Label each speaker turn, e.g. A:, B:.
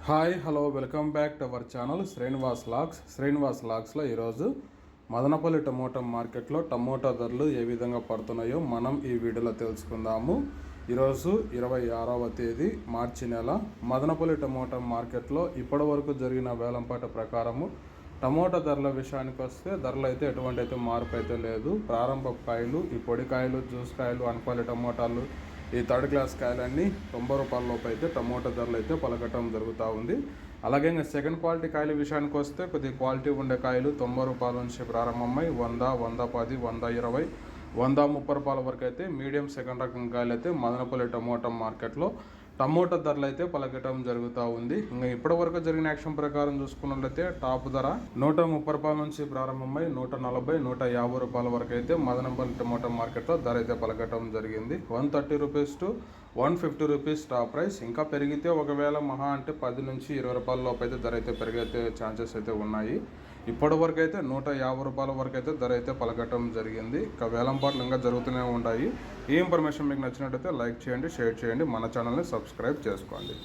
A: Hi hello welcome back to our channel Srinivas లాగ్స్లో ఈరోజు Madanapalle tomato మార్కెట్లో టమోటా ధరలు ఏ విధంగా పడుతున్నాయో మనం ఈ వీడియోలో తెలుసుకుందాము. ఈరోజు 26వ తేదీ మార్చి నెల మదనపల్లి టమోటా మార్కెట్లో ఇప్పటి వరకు జరిగిన వేలంపాట ప్రకారము టమోటా ధరల విషయానికి వస్తే ధరలు అయితే ఎటువంటి మార్పు అయితే లేదు. ప్రారంభ కాయలు, ఈ పొడి కాయలు, జ్యూస్ కాయలు, అనపల్లి టమోటాలు, ఈ థర్డ్ క్లాస్ కాయలన్నీ 90 రూపాయల లోపు అయితే టమోటా ధరలు అయితే పలకటం జరుగుతూ ఉంది. అలాగే ఇంకా సెకండ్ క్వాలిటీ కాయల విషయానికి వస్తే కొద్దిగా క్వాలిటీ ఉండే కాయలు 90 రూపాయల నుంచి ప్రారంభమై 100, 110, 120, 130 రూపాయల వరకు అయితే మీడియం సెకండ్ రకం కాయలు అయితే మదనపల్లి టమోటా మార్కెట్లో టమోటా ధరలు అయితే పలకటం జరుగుతూ ఉంది. ఇంకా ఇప్పటి వరకు జరిగిన యాక్షన్ ప్రకారం చూసుకున్నట్లయితే టాప్ ధర 130 రూపాయల నుంచి ప్రారంభమై 140, 150 రూపాయల వరకు అయితే మదనపల్లి టమోటా మార్కెట్లో ధర అయితే పలకటం జరిగింది. 130 rupees to 150 rupees top price. ఇంకా పెరిగితే ఒకవేళ మహా అంటే 10 నుంచి 20 రూపాయల లోపు అయితే ధర అయితే పెరిగే ఛాన్సెస్ అయితే ఉన్నాయి. ఇప్పటి వరకు అయితే 150 రూపాయల వరకు అయితే ధర అయితే పలకటం జరిగింది. ఇంకా వేలంపాట్లు ఇంకా జరుగుతూనే ఉంటాయి. ఈ ఇన్ఫర్మేషన్ మీకు నచ్చినట్టయితే లైక్ చేయండి, షేర్ చేయండి, మన ఛానల్ని సబ్స్క్రైబ్ చేసుకోండి.